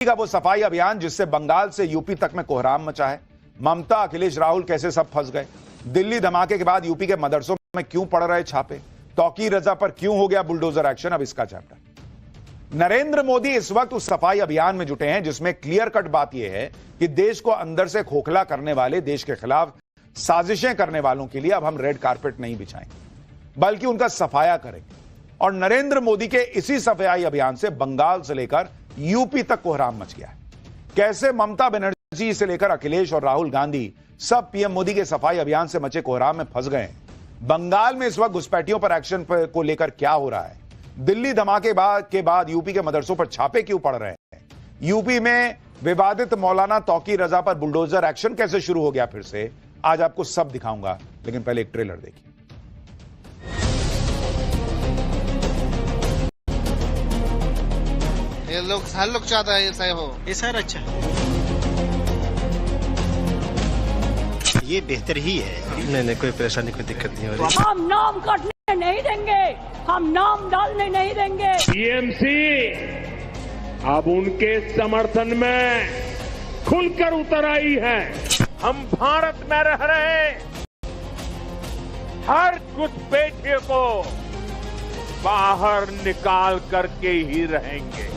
का वो सफाई अभियान जिससे बंगाल से यूपी तक में कोहराम मचा है। ममता, अखिलेश, राहुल कैसे सब फंस गए। दिल्ली धमाके के बाद यूपी के मदरसों में क्यों पड़ रहे छापे। तौकीर रजा पर क्यों हो गया बुलडोजर एक्शन। अब इसका चैप्टर। नरेंद्र मोदी इस वक्त उस सफाई अभियान में जुटे हैं जिसमें क्लियर कट बात यह है कि देश को अंदर से खोखला करने वाले, देश के खिलाफ साजिशें करने वालों के लिए अब हम रेड कारपेट नहीं बिछाएंगे बल्कि उनका सफाया करेंगे। और नरेंद्र मोदी के इसी सफाई अभियान से बंगाल से लेकर यूपी तक कोहराम मच गया है। कैसे ममता बनर्जी से लेकर अखिलेश और राहुल गांधी सब पीएम मोदी के सफाई अभियान से मचे कोहराम में फंस गए हैं। बंगाल में इस वक्त घुसपैठियों पर एक्शन को लेकर क्या हो रहा है। दिल्ली धमाके के बाद यूपी के मदरसों पर छापे क्यों पड़ रहे हैं। यूपी में विवादित मौलाना तौकीर रजा पर बुलडोजर एक्शन कैसे शुरू हो गया फिर से, आज आपको सब दिखाऊंगा। लेकिन पहले एक ट्रेलर देखिए। ये लोग हर लोग चाहता है ऐसा हो। ये सर अच्छा ये बेहतर ही है। नहीं कोई परेशानी कोई दिक्कत नहीं हो रही। हम नाम कटने नहीं देंगे, हम नाम डालने नहीं देंगे। टीएमसी अब उनके समर्थन में खुलकर उतर आई है। हम भारत में रह रहे हर घुसपैठिए को बाहर निकाल करके ही रहेंगे।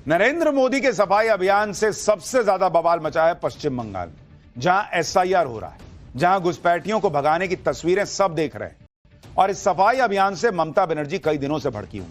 नरेंद्र मोदी के सफाई अभियान से सबसे ज्यादा बवाल मचा है पश्चिम बंगाल में, जहां एसआईआर हो रहा है, जहां घुसपैठियों को भगाने की तस्वीरें सब देख रहे हैं। और इस सफाई अभियान से ममता बनर्जी कई दिनों से भड़की हुई।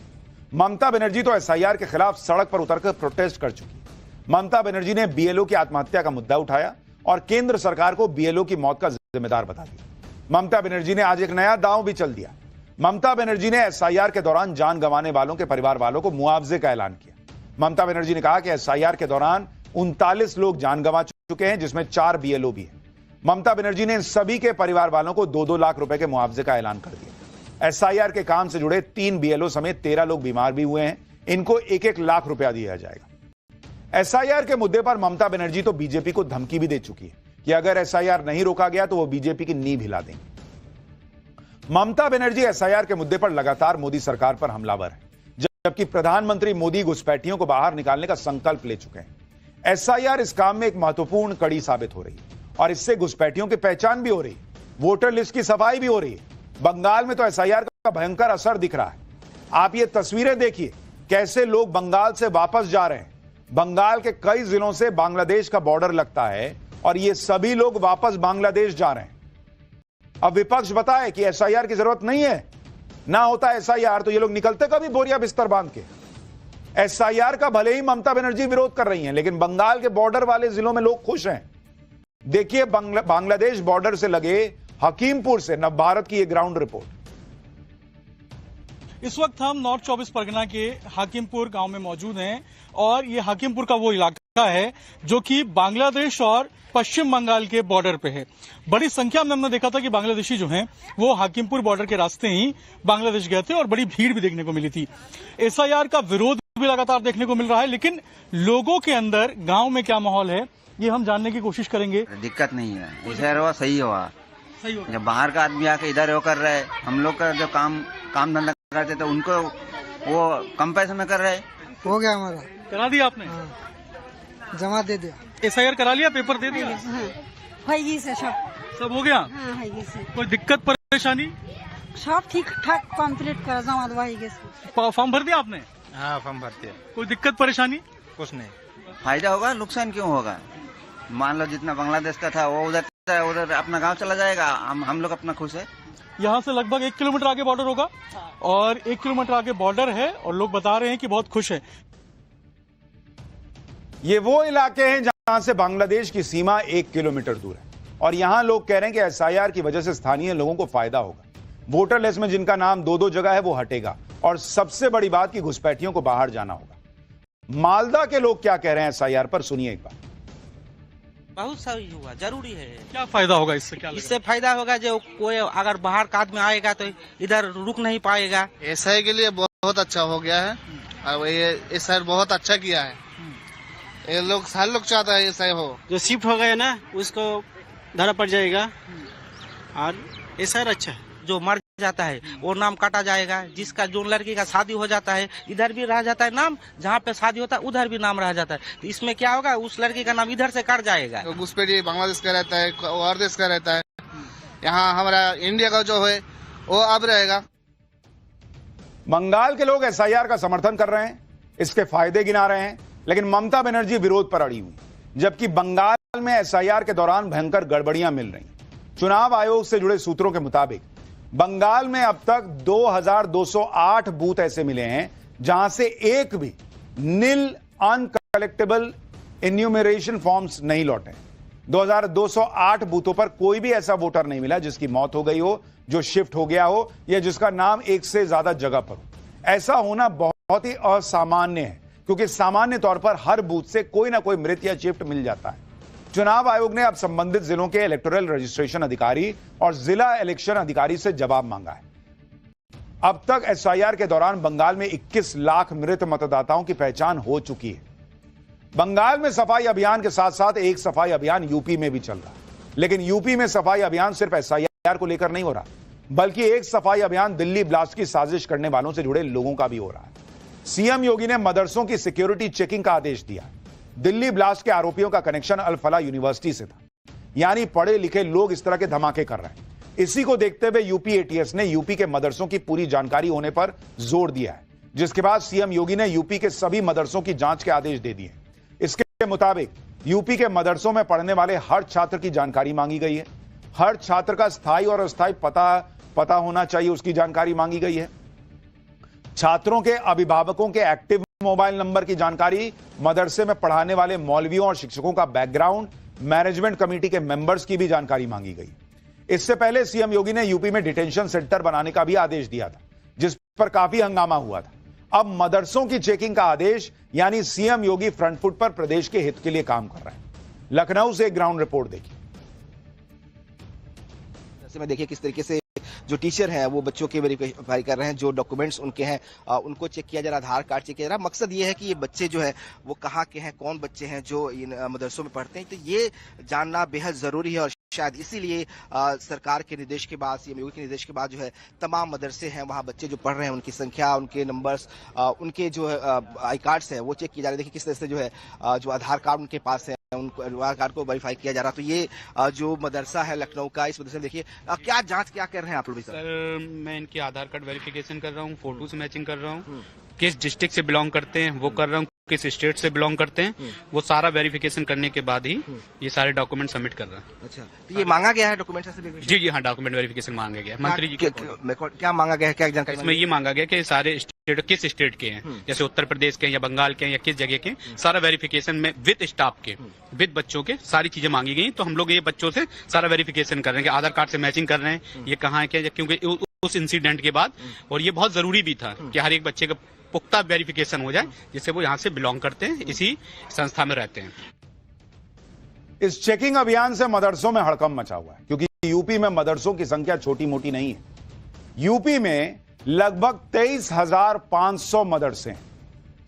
ममता बनर्जी तो एसआईआर के खिलाफ सड़क पर उतरकर प्रोटेस्ट कर चुकी। ममता बनर्जी ने बीएलओ की आत्महत्या का मुद्दा उठाया और केंद्र सरकार को बीएलओ की मौत का जिम्मेदार बता दिया। ममता बनर्जी ने आज एक नया दांव भी चल दिया। ममता बनर्जी ने एसआईआर के दौरान जान गंवाने वालों के परिवार वालों को मुआवजे का ऐलान किया। ममता बनर्जी ने कहा कि एसआईआर के दौरान 39 लोग जान गंवा चुके हैं, जिसमें 4 बीएलओ भी हैं। ममता बनर्जी ने इन सभी के परिवार वालों को 2-2 लाख रुपए के मुआवजे का ऐलान कर दिया। एसआईआर के काम से जुड़े 3 बीएलओ समेत 13 लोग बीमार भी हुए हैं। इनको 1-1 लाख रुपया दिया जाएगा। एसआईआर के मुद्दे पर ममता बनर्जी तो बीजेपी को धमकी भी दे चुकी है कि अगर एसआईआर नहीं रोका गया तो वो बीजेपी की नींव हिला देंगे। ममता बनर्जी एसआईआर के मुद्दे पर लगातार मोदी सरकार पर हमलावर है, जबकि प्रधानमंत्री मोदी घुसपैठियों को बाहर निकालने का संकल्प ले चुके हैं। एसआईआर इस काम में एक महत्वपूर्ण कड़ी साबित हो रही है और इससे घुसपैठियों की पहचान भी हो रही है, वोटर लिस्ट की सफाई भी हो रही है। बंगाल में तो एसआईआर का भयंकर असर दिख रहा है। आप ये तस्वीरें देखिए, कैसे लोग बंगाल से वापस जा रहे हैं। बंगाल के कई जिलों से बांग्लादेश का बॉर्डर लगता है और ये सभी लोग वापस बांग्लादेश जा रहे हैं। अब विपक्ष बताए कि एसआईआर की जरूरत नहीं है, ना होता एसआईआर तो ये लोग निकलते कभी बोरिया बिस्तर बांध के। एसआईआर का भले ही ममता बनर्जी विरोध कर रही हैं, लेकिन बंगाल के बॉर्डर वाले जिलों में लोग खुश हैं। देखिए बांग्लादेश बॉर्डर से लगे हकीमपुर से नव भारत की ये ग्राउंड रिपोर्ट। इस वक्त हम नॉर्थ 24 परगना के हकीमपुर गांव में मौजूद हैं और ये हकीमपुर का वो इलाका है जो कि बांग्लादेश और पश्चिम बंगाल के बॉर्डर पे है। बड़ी संख्या में हमने देखा था कि बांग्लादेशी जो हैं वो हकीमपुर बॉर्डर के रास्ते ही बांग्लादेश गए थे और बड़ी भीड़ भी देखने को मिली थी। एसआईआर का विरोध भी लगातार देखने को मिल रहा है, लेकिन लोगों के अंदर गांव में क्या माहौल है ये हम जानने की कोशिश करेंगे। दिक्कत नहीं है, एसआईआर हुआ सही हुआ। जब बाहर का आदमी आके इधर वो कर रहे, हम लोग का जो काम धंधा करते तो उनको वो कम पैसे में कर रहे। हो गया हमारा, करा दिया आपने? जमा दे दिया। एसआईआर करा लिया, पेपर दे दिया? सब हो गया। कोई दिक्कत परेशानी? सब ठीक ठाक कंप्लीट कर जमा दवाई। फॉर्म भर दिया आपने? हाँ फॉर्म भरते हैं। कोई दिक्कत परेशानी? कुछ नहीं। फायदा होगा, नुकसान क्यों होगा। मान लो जितना बांग्लादेश का था वो उधर अपना गांव चला जाएगा। हम लोग अपना खुश है। यहाँ से लगभग 1 किलोमीटर आगे बॉर्डर होगा और 1 किलोमीटर आगे बॉर्डर है और लोग बता रहे हैं कि बहुत खुश है। ये वो इलाके हैं जहां से बांग्लादेश की सीमा 1 किलोमीटर दूर है और यहां लोग कह रहे हैं कि एसआईआर की वजह से स्थानीय लोगों को फायदा होगा। वोटर लिस्ट में जिनका नाम 2-2 जगह है वो हटेगा और सबसे बड़ी बात कि घुसपैठियों को बाहर जाना होगा। मालदा के लोग क्या कह रहे हैं एसआईआर पर, सुनिए एक बार। बहुत सही हुआ, जरूरी है। क्या फायदा होगा इससे? क्या इससे फायदा होगा जो कोई अगर बाहर का आदमी आएगा तो इधर रुक नहीं पाएगा। एसआई के लिए बहुत अच्छा हो गया है और ये एसआई बहुत अच्छा किया है। ये लोग हर लोग चाहता है एसआई हो। जो शिफ्ट हो गए ना उसको धरा पड़ जाएगा और एसआईआर अच्छा है। जो मर जाता है वो नाम काटा जाएगा। जिसका जो लड़की का शादी हो जाता है इधर भी रह जाता है नाम, जहाँ पे शादी होता है उधर भी नाम रह जाता है। तो इसमें क्या होगा, उस लड़की का नाम इधर से कट जाएगा। तो घुसपैठी बांग्लादेश का रहता है, और देश का रहता है, यहाँ हमारा इंडिया का जो है वो अब रहेगा। बंगाल के लोग एसआईआर का समर्थन कर रहे हैं, इसके फायदे गिना रहे हैं, लेकिन ममता बनर्जी विरोध पर अड़ी हुई, जबकि बंगाल में एसआईआर के दौरान भयंकर गड़बड़ियां मिल रही। चुनाव आयोग से जुड़े सूत्रों के मुताबिक बंगाल में अब तक 2208 बूथ ऐसे मिले हैं जहां से एक भी नील अनकलेक्टेबल इन्यूमरेशन फॉर्म्स नहीं लौटे। 2208 बूथों पर कोई भी ऐसा वोटर नहीं मिला जिसकी मौत हो गई हो, जो शिफ्ट हो गया हो या जिसका नाम एक से ज्यादा जगह पर हो। ऐसा होना बहुत ही असामान्य है, क्योंकि सामान्य तौर पर हर बूथ से कोई ना कोई मृत या शिफ्ट मिल जाता है। चुनाव आयोग ने अब संबंधित जिलों के इलेक्टोरल रजिस्ट्रेशन अधिकारी और जिला इलेक्शन अधिकारी से जवाब मांगा है। अब तक एसआईआर के दौरान बंगाल में 21 लाख मृत मतदाताओं की पहचान हो चुकी है। बंगाल में सफाई अभियान के साथ साथ एक सफाई अभियान यूपी में भी चल रहा है, लेकिन यूपी में सफाई अभियान सिर्फ एसआईआर को लेकर नहीं हो रहा, बल्कि एक सफाई अभियान दिल्ली ब्लास्ट की साजिश करने वालों से जुड़े लोगों का भी हो रहा है। सीएम योगी ने मदरसों की सिक्योरिटी चेकिंग का आदेश दिया। दिल्ली ब्लास्ट के आरोपियों का कनेक्शन अल फला यूनिवर्सिटी से था, यानी पढ़े लिखे लोग इस तरह के धमाके कर रहे हैं। इसी को देखते हुए यूपी एटीएस ने यूपी के मदरसों की पूरी जानकारी होने पर जोर दिया है, जिसके बाद सीएम योगी ने यूपी के सभी मदरसों की जांच के आदेश दे दिए। इसके मुताबिक यूपी के मदरसों में पढ़ने वाले हर छात्र की जानकारी मांगी गई है। हर छात्र का स्थायी और अस्थायी पता होना चाहिए, उसकी जानकारी मांगी गई है। छात्रों के अभिभावकों के एक्टिव मोबाइल नंबर की जानकारी, मदरसे में पढ़ाने वाले मौलवियों और शिक्षकों का बैकग्राउंड, मैनेजमेंट कमेटी के मेंबर्स की भी जानकारी मांगी गई। इससे पहले सीएम योगी ने यूपी में डिटेंशन सेंटर बनाने का भी आदेश दिया था, जिस पर काफी हंगामा हुआ था। अब मदरसों की चेकिंग का आदेश, यानी सीएम योगी फ्रंट फुट पर प्रदेश के हित के लिए काम कर रहे हैं। लखनऊ से ग्राउंड रिपोर्ट देखिए। में देखिए किस तरीके से जो टीचर हैं वो बच्चों के वेरीफाई कर रहे हैं, जो डॉक्यूमेंट्स उनके हैं उनको चेक किया जा रहा है, आधार कार्ड चेक किया जा रहा है। मकसद ये है कि ये बच्चे जो है वो कहाँ के हैं, कौन बच्चे हैं जो इन मदरसों में पढ़ते हैं, तो ये जानना बेहद जरूरी है। और शायद इसीलिए सरकार के निर्देश के बाद, सीएम योगी के निर्देश के बाद जो है तमाम मदरसे हैं वहाँ बच्चे जो पढ़ रहे हैं उनकी संख्या, उनके नंबर्स, उनके जो आई कार्ड्स हैं वो चेक किए जा रहे हैं। देखिए किस तरह से जो है जो आधार कार्ड उनके पास है उनको आधार कार्ड को वेरीफाई किया जा रहा। तो ये जो मदरसा है लखनऊ का, इस मदरसे में देखिए क्या जांच क्या कर रहे हैं आप लोग? सर मैं इनकी आधार कार्ड वेरिफिकेशन कर रहा हूँ, फोटो से मैचिंग कर रहा हूँ, किस डिस्ट्रिक्ट से बिलोंग करते हैं वो कर रहा हूँ, किस स्टेट से बिलोंग करते हैं वो सारा वेरिफिकेशन करने के बाद ही ये सारे डॉक्यूमेंट सबमिट कर रहा है। अच्छा, तो ये मांगा गया है डॉक्यूमेंट? जी जी हाँ, डॉक्यूमेंट वेरिफिकेशन मांगा गया मंत्री जी। क्या मांगा गया है, क्या जानकारी? इसमें ये मांगा गया कि सारे स्टेट किस स्टेट के हैं, जैसे उत्तर प्रदेश के या बंगाल के या किस जगह के, सारा वेरिफिकेशन में विद स्टाफ के, विद बच्चों के सारी चीजें मांगी गई। तो हम लोग ये बच्चों से सारा वेरिफिकेशन कर रहे हैं कि आधार कार्ड से मैचिंग कर रहे हैं, ये कहाँ है क्या, क्योंकि उस इंसिडेंट के बाद, और ये बहुत जरूरी भी था कि हर एक बच्चे का पुख्ता वेरिफिकेशन हो जाए, जिससे वो यहाँ से बिलोंग करते हैं, इसी संस्था में रहते हैं। इस चेकिंग अभियान से मदरसों में हड़कंप मचा हुआ है, क्योंकि यूपी में मदरसों की संख्या छोटी मोटी नहीं है। यूपी में लगभग 23,500 मदरसे हैं,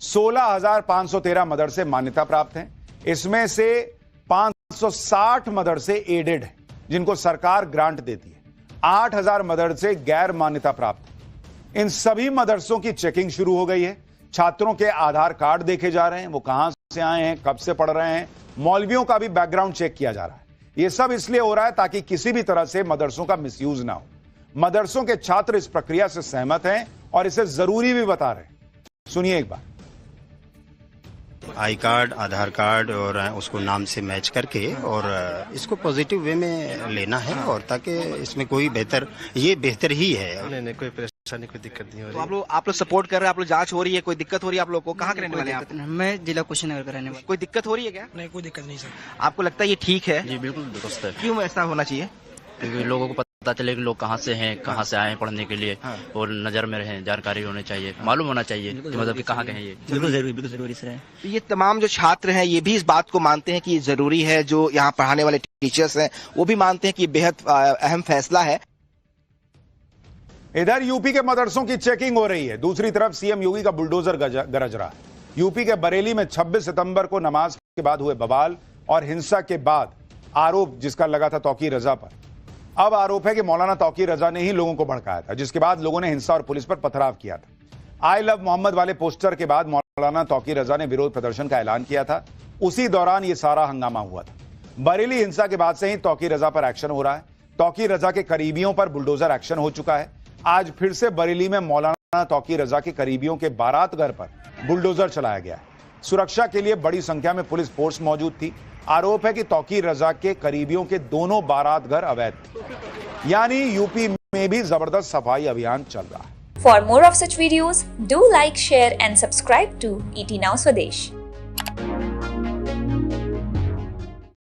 16,513 मदरसे मान्यता प्राप्त हैं। इसमें से 560 मदरसे एडेड हैं, जिनको सरकार ग्रांट देती है। 8,000 मदरसे गैर मान्यता प्राप्त हैं। इन सभी मदरसों की चेकिंग शुरू हो गई है। छात्रों के आधार कार्ड देखे जा रहे हैं, वो कहां से आए हैं, कब से पढ़ रहे हैं। मौलवियों का भी बैकग्राउंड चेक किया जा रहा है। यह सब इसलिए हो रहा है ताकि किसी भी तरह से मदरसों का मिसयूज ना हो। मदरसों के छात्र इस प्रक्रिया से सहमत हैं और इसे जरूरी भी बता रहे हैं। सुनिए एक बार। आई कार्ड, आधार कार्ड और उसको नाम से मैच करके और इसको पॉजिटिव वे में लेना है, और ताकि इसमें कोई बेहतर ही है। नहीं, कोई परेशानी, कोई दिक्कत नहीं हो रही। तो आप लोग सपोर्ट कर रहे हैं, आप लोग जांच हो रही है, कोई दिक्कत हो रही है आप लोग को? कहाँ के रहने वाले हैं आप? मैं जिला कुशीनगर का रहने वाला। कोई दिक्कत हो रही है क्या? नहीं, कोई दिक्कत नहीं सर। आपको लगता है ये ठीक है? जी बिल्कुल दुरुस्त है। क्यों ऐसा होना चाहिए? क्योंकि लोगों को पता चले कि लोग कहाँ से हैं, कहाँ से आए हैं पढ़ने के लिए, और नजर में रहें, जानकारी होनी चाहिए, मालूम होना चाहिए कि मतलब कि कहाँ के हैं ये। बिल्कुल जरूरी सर है। तो ये तमाम जो छात्र हैं ये भी इस बात को मानते हैं कि ये जरूरी है, जो यहाँ पढ़ाने वाले टीचर्स हैं वो भी मानते हैं कि ये बेहद अहम फैसला है। इधर यूपी के मदरसों की चेकिंग हो रही है, दूसरी तरफ सीएम योगी का बुलडोजर गरज रहा है। यूपी के बरेली में 26 सितंबर को नमाज के बाद हुए बवाल और हिंसा के बाद आरोप जिसका लगा था तौकीर रजा पर, अब आरोप है कि मौलाना तौकीर रजा ने ही लोगों को भड़काया था, जिसके बाद लोगों ने हिंसा और पुलिस पर पथराव किया था। आई लव मोहम्मद वाले पोस्टर के बाद मौलाना तौकीर रजा ने विरोध प्रदर्शन का ऐलान किया था। उसी दौरान यह सारा हंगामा हुआ था। बरेली हिंसा के बाद से ही तौकीर रजा पर एक्शन हो रहा है। तौकीर रजा के करीबियों पर बुलडोजर एक्शन हो चुका है। आज फिर से बरेली में मौलाना तौकीर रजा के करीबियों के बारात घर पर बुलडोजर चलाया गया। सुरक्षा के लिए बड़ी संख्या में पुलिस फोर्स मौजूद थी। आरोप है कि तौकीर रजा के करीबियों के दोनों बारात घर अवैध थे, यानी यूपी में भी जबरदस्त सफाई अभियान चल रहा है। For more of such videos, do like, share and subscribe to ET Now Swadesh.